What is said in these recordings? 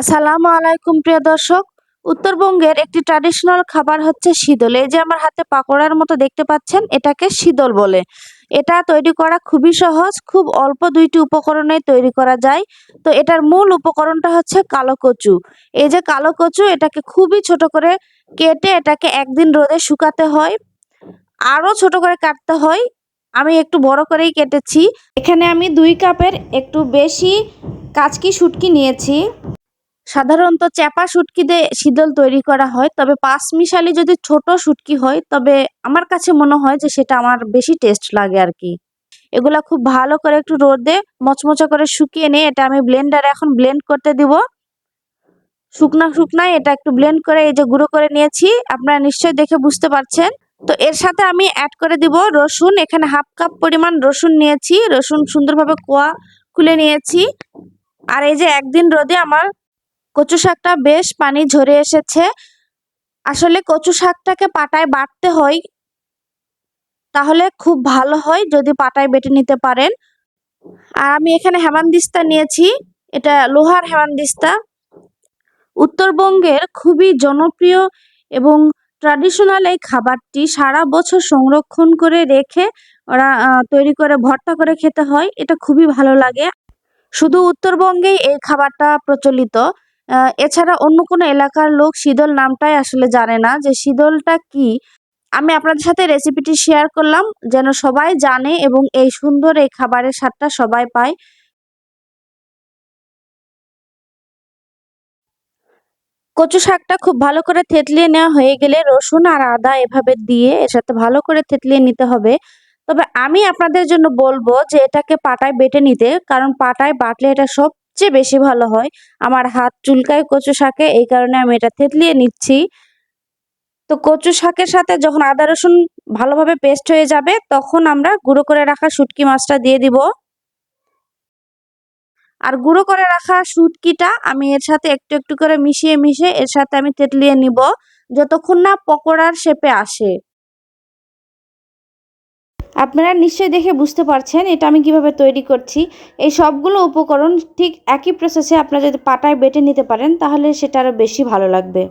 আসসালামু আলাইকুম প্রিয় দর্শক। উত্তরবঙ্গের একটি ট্র্যাডিশনাল খাবার হচ্ছে শীদল। এই যে আমার হাতে পাকোড়ার মতো দেখতে পাচ্ছেন, এটাকে শীদল বলে। এটা তৈরি করা খুবই সহজ, খুব অল্প দুইটি উপকরণে তৈরি করা যায়। তো এটার মূল উপকরণটা হচ্ছে কালো কচু। এই যে কালো কচু, এটাকে খুবই ছোট করে কেটে এটাকে একদিন রোদে শুকাতে হয়, আরো ছোট করে কাটতে হয়। আমি একটু বড় করেই কেটেছি। এখানে আমি 2 কাপের একটু বেশি কাচকি শুটকি নিয়েছি। সাধারণত চ্যাপা শুটকি দিয়ে শীতল তৈরি করা হয়, তবে পাঁচমিশালি যদি ছোট শুটকি হয় তবে আমার কাছে মনে হয় যে সেটা আমার বেশি টেস্ট লাগে আর কি। এগুলা খুব ভালো করে একটু রোদে মচমচা করে শুকিয়ে নিয়ে এটা আমি ব্লেন্ডারে এখন ব্লেন্ড করতে দিব। শুকনায় এটা একটু ব্লেন্ড করে এই যে গুঁড়ো করে নিয়েছি, আপনারা নিশ্চয়ই দেখে বুঝতে পারছেন। তো এর সাথে আমি অ্যাড করে দিব রসুন। এখানে হাফ কাপ পরিমাণ রসুন নিয়েছি, রসুন সুন্দরভাবে কোয়া খুলে নিয়েছি। আর এই যে একদিন রোদে আমার কচু শাকটা বেশ পানি ঝরে এসেছে। আসলে কচু শাকটাকে পাটায় বাটতে হয়, তাহলে খুব ভালো হয় যদি পাটায় বেটে নিতে পারেন। আর আমি এখানে হেমানদিস্তা নিয়েছি, এটা লোহার হেমানদিস্তা। উত্তরবঙ্গের খুবই জনপ্রিয় এবং ট্র্যাডিশনাল এই খাবারটি সারা বছর সংরক্ষণ করে রেখে ওরা তৈরি করে ভর্তা করে খেতে হয়। এটা খুবই ভালো লাগে। শুধু উত্তরবঙ্গেই এই খাবারটা প্রচলিত। এছাড়া অন্য কোনো এলাকার লোক শীদল নামটাই আসলে জানে না যে শীদলটা কি। আমি আপনাদের সাথে রেসিপিটি শেয়ার করলাম যেন সবাই জানে এবং এই সুন্দর এই খাবারের স্বাদটা সবাই পায়। কচু শাকটা খুব ভালো করে থেতলিয়ে নেওয়া হয়ে গেলে রসুন আর আদা এভাবে দিয়ে এর সাথে ভালো করে থেতলিয়ে নিতে হবে। তবে আমি আপনাদের জন্য বলবো যে এটাকে পাটায় বেটে নিতে, কারণ পাটায় বাটলে এটা সবচেয়ে বেশি ভালো হয়। আমার হাত চুলকায় কচু শাকে, এই কারণে আমি এটা থেতলিয়ে নিচ্ছি। তো কচু শাকের সাথে যখন আদা রসুন ভালোভাবে পেস্ট হয়ে যাবে তখন আমরা গুঁড়ো করে রাখা শুটকি মাছটা দিয়ে দিব। আর গুঁড়ো করে রাখা শুটকিটা আমি এর সাথে একটু একটু করে মিশিয়ে এর সাথে আমি তেতলিয়ে নিব যতক্ষণ না পকোড়ার শেপে আসে। আপনারা নিশ্চয়ই দেখে বুঝতে পারছেন এটা আমি কিভাবে তৈরি করছি। এই সবগুলো উপকরণ ঠিক একই প্রসেসে আপনারা যদি পাটায় বেটে নিতে পারেন তাহলে সেটা আরো বেশি ভালো লাগবে।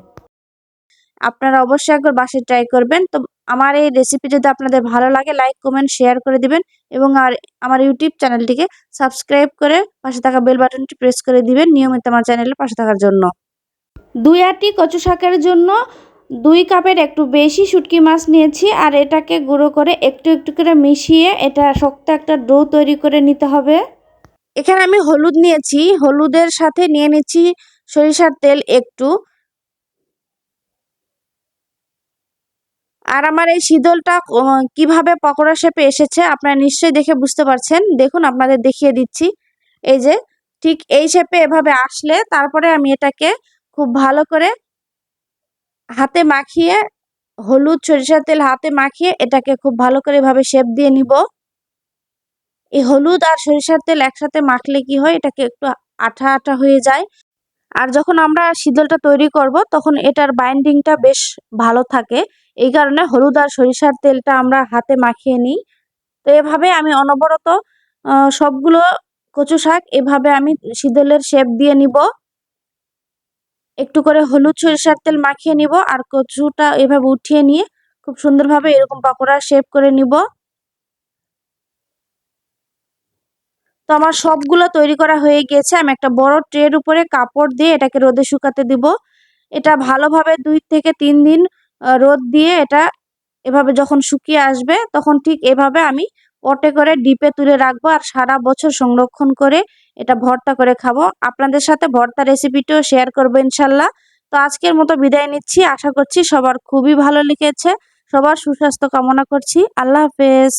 আপনারা অবশ্যই একবার বাসায় ট্রাই করবেন। তো আমার এই রেসিপি যদি আপনাদের ভালো লাগে লাইক কমেন্ট শেয়ার করে দিবেন এবং আমার ইউটিউব চ্যানেলটিকে সাবস্ক্রাইব করে পাশে থাকা বেল বাটনটি প্রেস করে দিবেন নিয়মিত আমার চ্যানেলের পাশে থাকার জন্য। 2 আটি কচু শাকের জন্য 2 কাপের একটু বেশি শুটকি মাছ নিয়েছি আর এটাকে গুঁড়ো করে একটু একটু করে মিশিয়ে এটা শক্ত একটা ডো তৈরি করে নিতে হবে। এখানে আমি হলুদ নিয়েছি, হলুদের সাথে নিয়ে নিচ্ছি সরিষার তেল একটু। আর আমার এই শীতলটা কিভাবে পকোড়া শেপে এসেছে আপনারা নিশ্চয়ই দেখে বুঝতে পারছেন। দেখুন আপনাদের দেখিয়ে দিচ্ছি। এই যে ঠিক এই শেপে এভাবে আসলে তারপরে আমি এটাকে খুব ভালো করে হাতে মাখিয়ে হলুদ সরিষার তেল হাতে মাখিয়ে এটাকে খুব ভালো করে এভাবে শেপ দিয়ে নিব। এই হলুদ আর সরিষার তেল একসাথে মাখলে কি হয়, এটাকে একটু আঠা আঠা হয়ে যায়। আর যখন আমরা শীতলটা তৈরি করব তখন এটার বাইন্ডিংটা বেশ ভালো থাকে। এই কারণে হলুদ আর সরিষার তেলটা আমরা হাতে মাখিয়ে নিই। তো এভাবে আমি অনবরত সবগুলো কচু শাক এভাবে আমি শীতলের শেপ দিয়ে নিব। একটু করে হলুদ সরিষার তেল মাখিয়ে নিব আর কচুটা এভাবে উঠিয়ে নিয়ে খুব সুন্দরভাবে এরকম পাকোড়ার শেপ করে নিব। তো আমার সবগুলো তৈরি করা হয়ে গিয়েছে। আমি একটা বড় ট্রের উপরে কাপড় দিয়ে এটাকে রোদে শুকাতে দিব। এটা ভালোভাবে 2 থেকে 3 দিন রোদ দিয়ে এটা এভাবে যখন শুকিয়ে আসবে তখন ঠিক এভাবে আমি পটে করে ডিপে তুলে রাখবো আর সারা বছর সংরক্ষণ করে এটা ভর্তা করে খাবো। আপনাদের সাথে ভর্তা রেসিপিটিও শেয়ার করবো ইনশাল্লাহ। তো আজকের মতো বিদায় নিচ্ছি। আশা করছি সবার খুবই ভালো লেগেছে। সবার সুস্বাস্থ্য কামনা করছি। আল্লাহ হাফেজ।